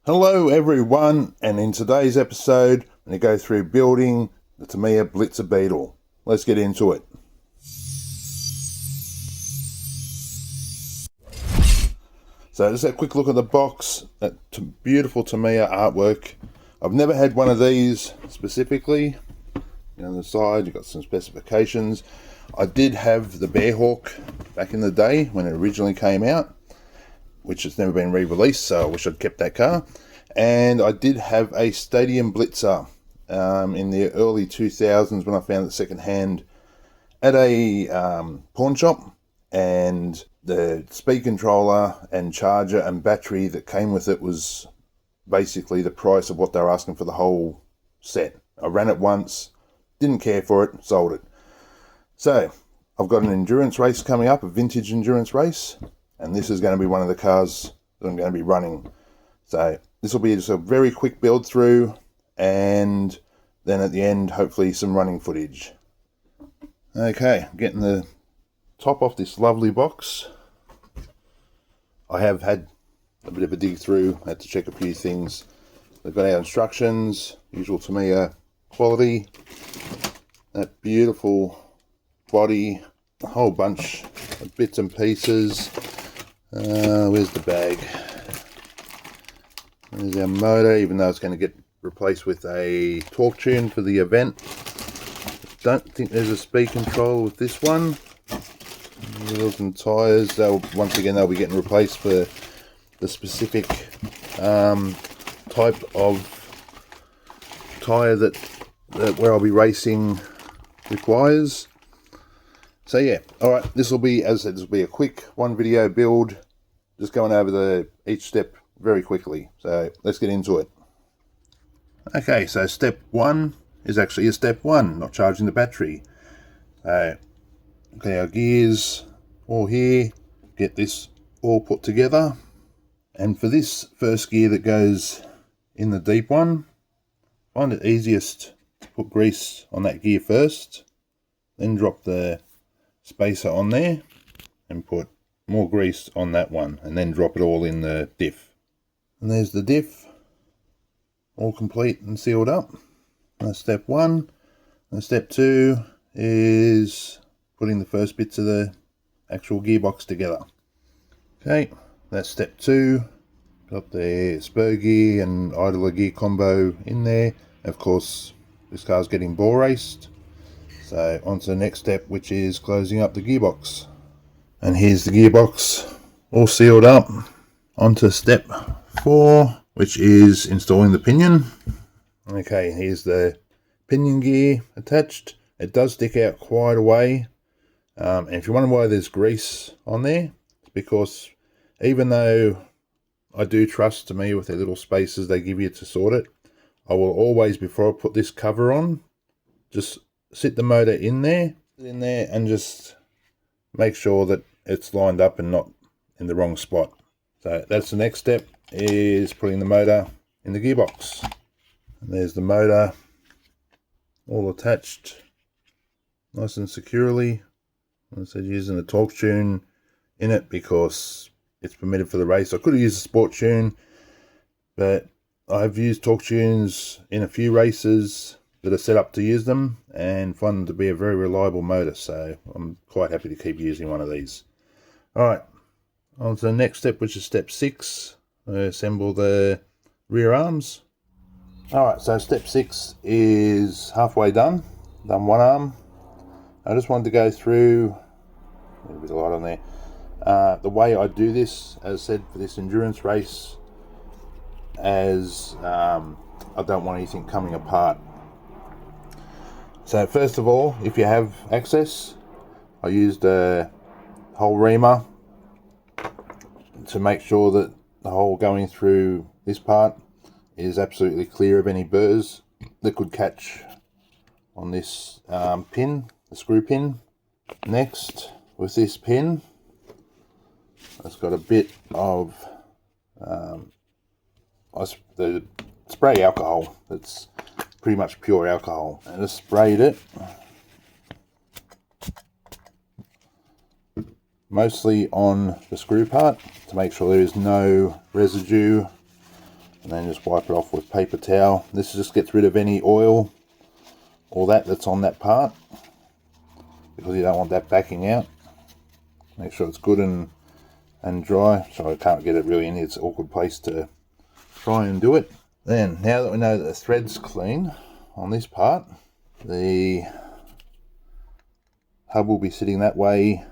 Hello everyone, and in today's episode I'm going to go through building the Tamiya Blitzer Beetle. Let's get into it. So just a quick look at the box. That beautiful Tamiya artwork. I've never had one of these specifically. On the side you've got some specifications. I did have the Bearhawk back in the day when it originally came out, which has never been re-released, so I wish I'd kept that car. And I did have a Stadium Blitzer in the early 2000s when I found it secondhand at a pawn shop, and the speed controller and charger and battery that came with it was basically the price of what they were asking for the whole set. I ran it once, didn't care for it, sold it. So I've got an endurance race coming up, a vintage endurance race, and this is going to be one of the cars that I'm going to be running. So this will be just a very quick build through, and then at the end hopefully some running footage. Okay, getting the top off this lovely box. I have had a bit of a dig through, had to check a few things. They've got our instructions, usual Tamiya quality, that beautiful body, a whole bunch of bits and pieces. Where's the bag? There's our motor, even though it's going to get replaced with a torque tune for the event. Don't think there's a speed control with this one. Wheels and tyres, once again they'll be getting replaced for the specific type of tyre that where I'll be racing requires. So yeah, alright, this will be, as I said, this will be a quick one video build, just going over each step very quickly. So let's get into it. Okay, so step one is actually a step one, not charging the battery. So, okay, our gears all here, get this all put together. And for this first gear that goes in the deep one, find it easiest to put grease on that gear first, then drop the spacer on there and put more grease on that one, and then drop it all in the diff. And there's the diff, all complete and sealed up. That's step one. And step two is putting the first bits of the actual gearbox together. Okay, that's step two. Got the spur gear and idler gear combo in there. Of course, this car's getting ball raced. So on to the next step, which is closing up the gearbox. And here's the gearbox all sealed up. On to step 4, which is installing the pinion. Okay, here's the pinion gear attached. It does stick out quite a way. And if you wonder why there's grease on there, it's because even though I do trust Tamiya with their little spaces they give you to sort it, I will always, before I put this cover on, just sit the motor in there and just make sure that it's lined up and not in the wrong spot. So that's the next step, is putting the motor in the gearbox. And there's the motor all attached nice and securely. As I said, using a torque tune in it because it's permitted for the race. I could have used a sport tune, but I've used torque tunes in a few races that are set up to use them and find them to be a very reliable motor, so I'm quite happy to keep using one of these. Alright, on to the next step, which is step 6. Assemble the rear arms. Alright, so step 6 is halfway done. Done one arm. I just wanted to go through, a bit of light on there, the way I do this, as I said, for this endurance race, as I don't want anything coming apart. So first of all, if you have access, I used a hole reamer to make sure that the hole going through this part is absolutely clear of any burrs that could catch on this pin, the screw pin. Next, with this pin, it's got a bit of the spray alcohol. It's pretty much pure alcohol. I just sprayed it mostly on the screw part to make sure there is no residue and then just wipe it off with paper towel. This just gets rid of any oil or that's on that part, because you don't want that backing out. Make sure it's good and dry. So I can't get it really in here. It's an awkward place to try and do it. Then, now that we know that the thread's clean on this part, the hub will be sitting that way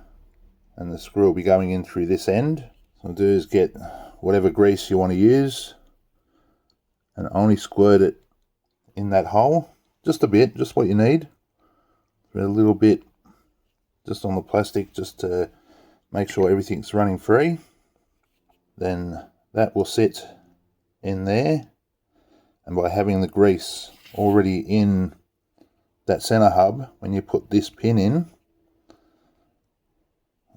and the screw will be going in through this end. So what I'll do is get whatever grease you want to use and only squirt it in that hole. Just a bit, just what you need. A little bit just on the plastic, just to make sure everything's running free. Then that will sit in there, and by having the grease already in that center hub, when you put this pin in,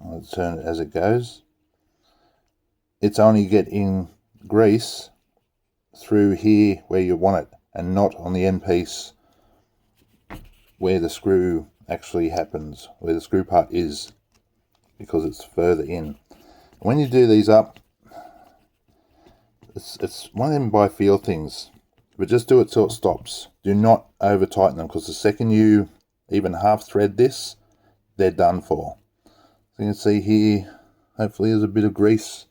I'll turn it as it goes, it's only getting grease through here where you want it, and not on the end piece where the screw actually happens, where the screw part is, because it's further in. When you do these up, it's one of them by feel things, but just do it till it stops. Do not over tighten them, because the second you even half thread this, they're done for. So you can see here, hopefully there's a bit of grease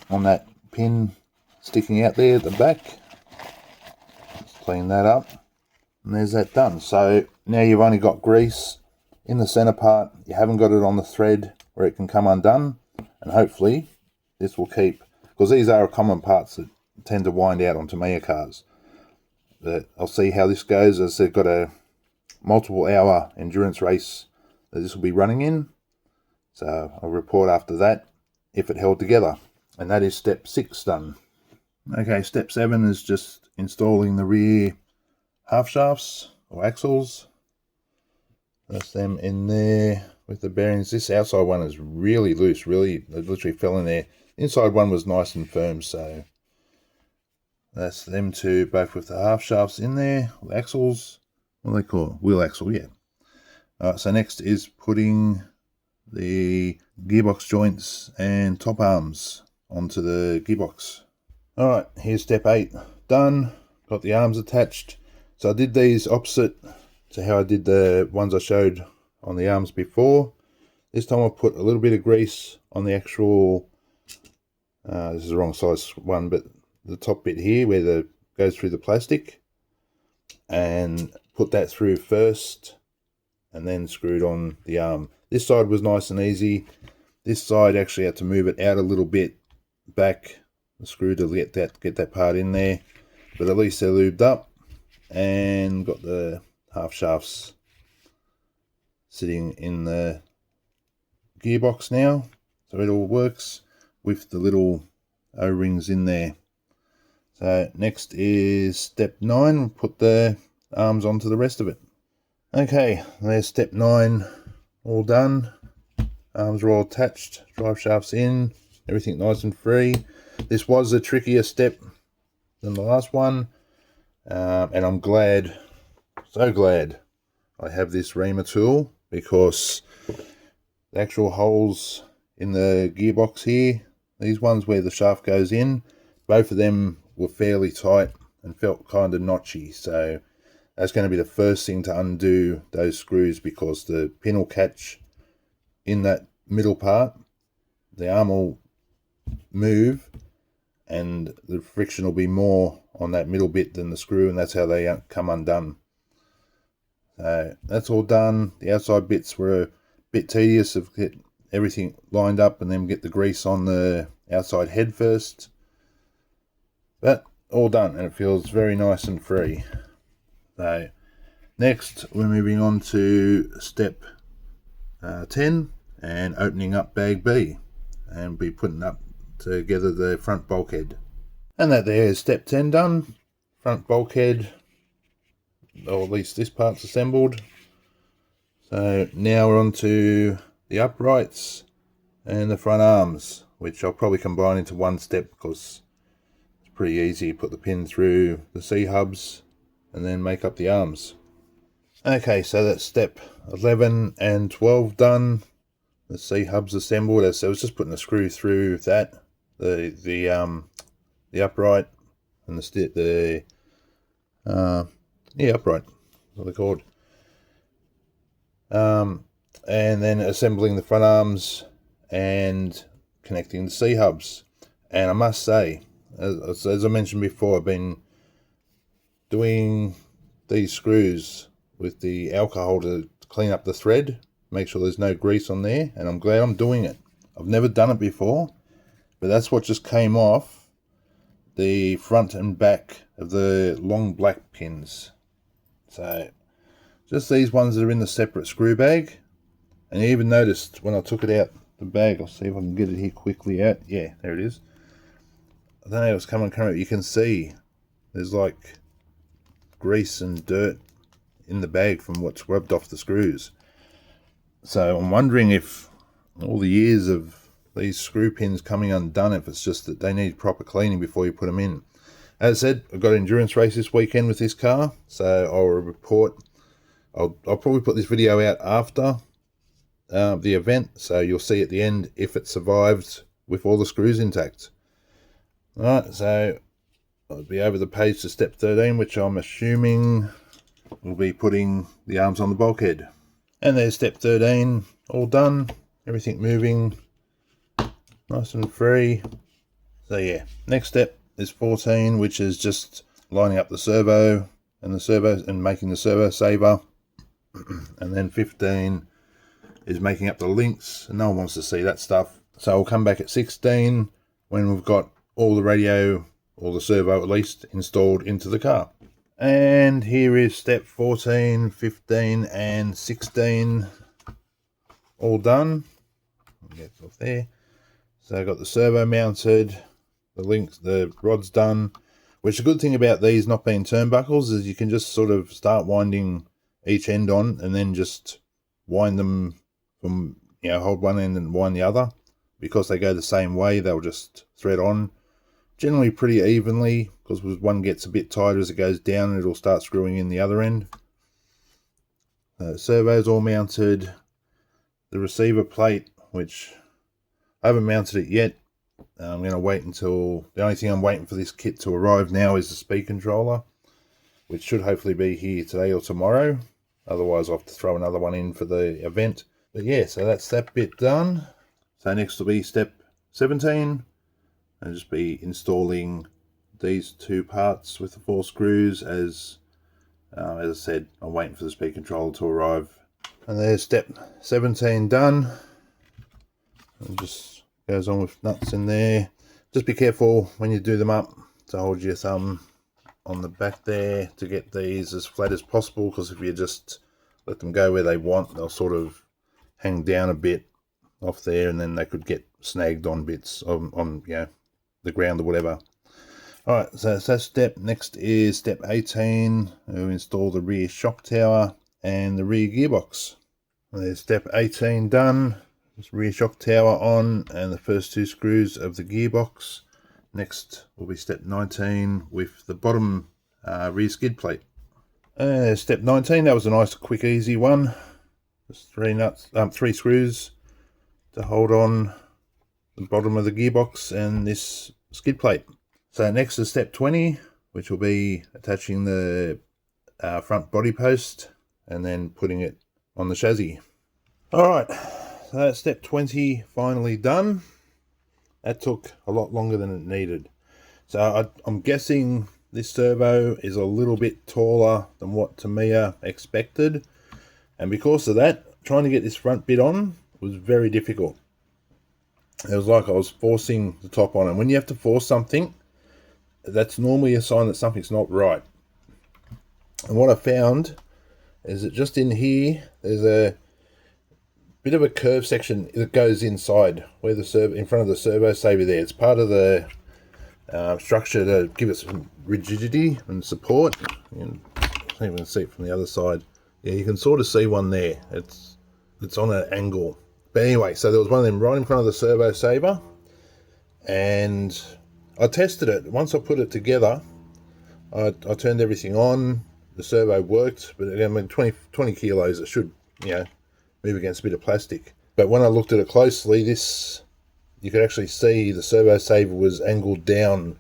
on that pin sticking out there at the back. Just clean that up, and there's that done. So now you've only got grease in the center part, you haven't got it on the thread where it can come undone, and hopefully this will keep, because these are common parts that tend to wind out on Tamiya cars. But I'll see how this goes, as they've got a multiple hour endurance race that this will be running in. So I'll report after that if it held together. And that is step 6 done. Okay, step 7 is just installing the rear half shafts or axles. That's them in there with the bearings. This outside one is really loose, it literally fell in there. The inside one was nice and firm, so that's them two, both with the half shafts in there, the axles. What do they call it? Wheel axle, yeah. Alright, so next is putting the gearbox joints and top arms onto the gearbox. Alright, here's step 8 done. Got the arms attached. So I did these opposite to how I did the ones I showed on the arms before. This time I put a little bit of grease on the actual, this is the wrong size one, but the top bit here where the goes through the plastic, and put that through first and then screwed on the arm. This side was nice and easy. This side actually had to move it out a little bit back, the screw, to get that part in there, but at least they're lubed up and got the half shafts sitting in the gearbox now, so it all works with the little O-rings in there. So next is step 9, put the arms onto the rest of it. Okay, there's step 9 all done. Arms are all attached, drive shafts in, everything nice and free. This was a trickier step than the last one, and I'm glad, so glad I have this reamer tool, because the actual holes in the gearbox here, these ones where the shaft goes in, both of them were fairly tight and felt kind of notchy. So that's going to be the first thing to undo those screws, because the pin will catch in that middle part, the arm will move, and the friction will be more on that middle bit than the screw, and that's how they come undone. So that's all done. The outside bits were a bit tedious of get everything lined up and then get the grease on the outside head first, but all done, and it feels very nice and free. So next we're moving on to step 10 and opening up bag B, and be putting up together the front bulkhead. And that there is step 10 done. Front bulkhead, or at least this part's assembled. So now we're on to the uprights and the front arms, which I'll probably combine into one step, because it's pretty easy. Put the pin through the C-hubs and then make up the arms. Okay, so that's step 11 and 12 done. The C-hubs assembled. So I was just putting a screw through that, the the upright, and the upright, what they're called. And then assembling the front arms and connecting the C-hubs. And I must say, as I mentioned before, I've been doing these screws with the alcohol to clean up the thread, make sure there's no grease on there, and I'm glad I'm doing it. I've never done it before, but that's what just came off the front and back of the long black pins. So just these ones that are in the separate screw bag. And you even noticed when I took it out the bag, I'll see if I can get it here quickly out. Yeah, there it is. I don't know if it's coming out. You can see there's like grease and dirt in the bag from what's rubbed off the screws. So I'm wondering if all the years of these screw pins coming undone, if it's just that they need proper cleaning before you put them in. As I said, I've got an endurance race this weekend with this car, so I'll report. I'll probably put this video out after the event, so you'll see at the end if it survived with all the screws intact. Alright, so I'll be over the page to step 13, which I'm assuming will be putting the arms on the bulkhead. And there's step 13, all done, everything moving nice and free. So yeah, next step is 14, which is just lining up the servo and making the servo saver. And then 15 is making up the links, and no one wants to see that stuff. So I'll come back at 16 when we've got all the radio, or the servo at least, installed into the car. And here is step 14, 15 and 16 all done. Get off there. So I've got the servo mounted, the links, the rods done. Which the good thing about these not being turnbuckles is you can just sort of start winding each end on and then just wind them from, you know, hold one end and wind the other. Because they go the same way, they'll just thread on generally pretty evenly, because one gets a bit tighter as it goes down and it'll start screwing in the other end. Servo's all mounted. The receiver plate, which I haven't mounted it yet. I'm going to wait until, the only thing I'm waiting for this kit to arrive now is the speed controller, which should hopefully be here today or tomorrow. Otherwise I'll have to throw another one in for the event. But yeah, so that's that bit done. So next will be step 17. I'll just be installing these two parts with the 4 screws as I said, I'm waiting for the speed controller to arrive. And there's step 17 done. It just goes on with nuts in there. Just be careful when you do them up to hold your thumb on the back there to get these as flat as possible, because if you just let them go where they want, they'll sort of hang down a bit off there, and then they could get snagged on bits on you know, the ground or whatever. Alright, so that's that step. Next is step 18. We'll install the rear shock tower and the rear gearbox. There's step 18 done. This rear shock tower on and the first 2 screws of the gearbox. Next will be step 19 with the bottom rear skid plate. Step 19, that was a nice quick easy one. Just 3 screws to hold on the bottom of the gearbox and this skid plate. So next is step 20, which will be attaching the front body post and then putting it on the chassis. Alright, so that's step 20 finally done. That took a lot longer than it needed. So I'm guessing this servo is a little bit taller than what Tamiya expected. And because of that, trying to get this front bit on was very difficult. It was like I was forcing the top on. And when you have to force something, that's normally a sign that something's not right. And what I found is that just in here, there's a bit of a curved section that goes inside where the servo, in front of the servo saver there. It's part of the structure to give it some rigidity and support. You can even see it from the other side. Yeah, you can sort of see one there. It's on an angle. But anyway, so there was one of them right in front of the servo saver, and I tested it. Once I put it together, I turned everything on. The servo worked, but I mean 20 kilos, it should, you know, move against a bit of plastic. But when I looked at it closely, you could actually see the servo saver was angled down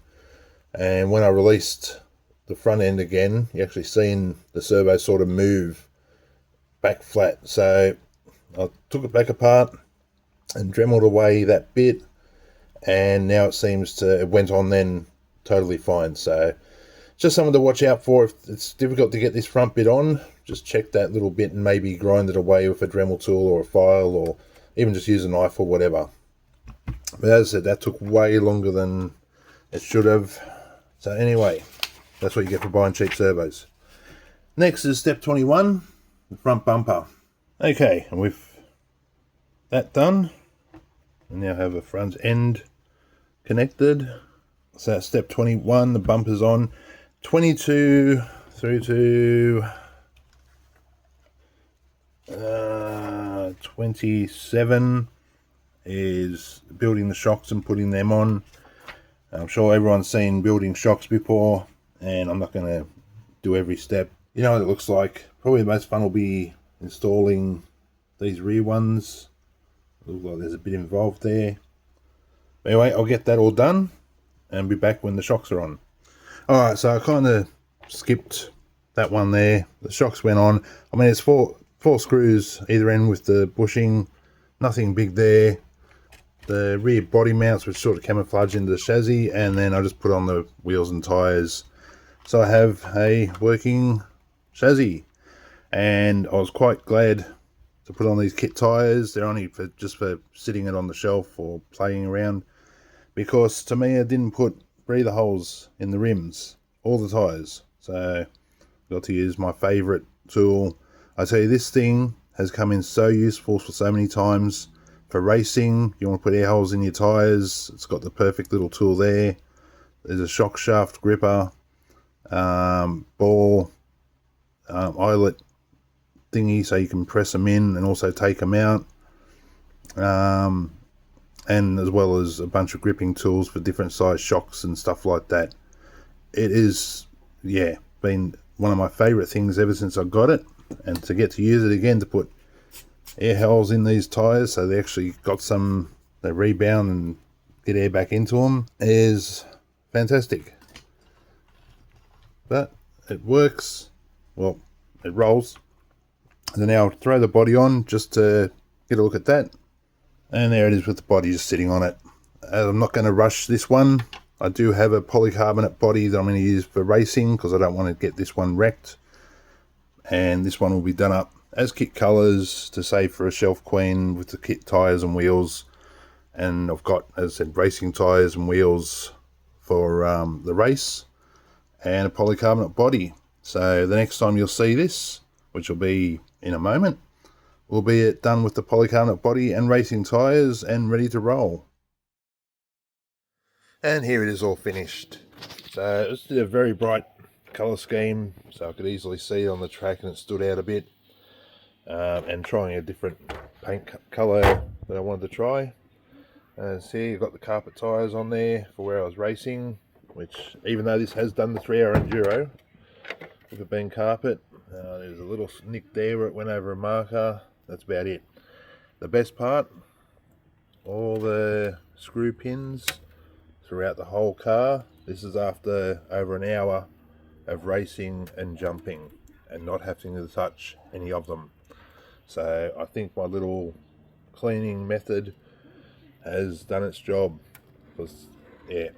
And when I released the front end again, you actually seen the servo sort of move back flat. So I took it back apart and dremeled away that bit, and now it went on then totally fine. So just something to watch out for. If it's difficult to get this front bit on, just check that little bit and maybe grind it away with a Dremel tool or a file, or even just use a knife or whatever. But as I said, that took way longer than it should have. So anyway, that's what you get for buying cheap servos. Next is step 21, the front bumper. Okay, and with that done, we now have a front end connected. So that's step 21, the bumper's on. 22 through to 27 is building the shocks and putting them on. I'm sure everyone's seen building shocks before, and I'm not going to do every step. You know what it looks like. Probably the most fun will be installing these rear ones. Looks like there's a bit involved there. But anyway, I'll get that all done and be back when the shocks are on. Alright, so I kind of skipped that one there. The shocks went on. I mean, it's four screws either end with the bushing. Nothing big there. The rear body mounts, which sort of camouflage into the chassis, and then I just put on the wheels and tyres. So I have a working chassis, and I was quite glad to put on these kit tyres. They're only just for sitting it on the shelf or playing around, because Tamiya didn't put breather holes in the rims or the tyres. So I got to use my favourite tool. I tell you, this thing has come in so useful for so many times. For racing, you want to put air holes in your tyres, it's got the perfect little tool there. There's a shock shaft gripper, ball, eyelet thingy, so you can press them in and also take them out. And as well as a bunch of gripping tools for different size shocks and stuff like that. It is, yeah, been one of my favourite things ever since I got it. And to get to use it again, to put air holes in these tyres so they actually got some, they rebound and get air back into them, is fantastic. But it works, well, it rolls. So now I'll throw the body on just to get a look at that. And there it is with the body just sitting on it. I'm not going to rush this one. I do have a polycarbonate body that I'm going to use for racing, because I don't want to get this one wrecked. And this one will be done up as kit colours to save for a shelf queen with the kit tyres and wheels. And I've got, as I said, racing tyres and wheels for the race, and a polycarbonate body. So the next time you'll see this, which will be in a moment, will be it done with the polycarbonate body and racing tyres and ready to roll. And here it is all finished. So it's a very bright colour scheme, so I could easily see it on the track, and it stood out a bit. And trying a different paint colour that I wanted to try. See, you've got the carpet tyres on there for where I was racing, which, even though this has done the 3-hour enduro with it being carpet, there's a little nick there where it went over a marker. That's about it. The best part, all the screw pins throughout the whole car. This is after over an hour of racing and jumping and not having to touch any of them. So I think my little cleaning method has done its job, because yeah,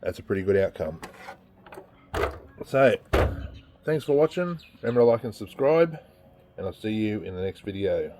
that's a pretty good outcome. So thanks for watching. Remember to like and subscribe, and I'll see you in the next video.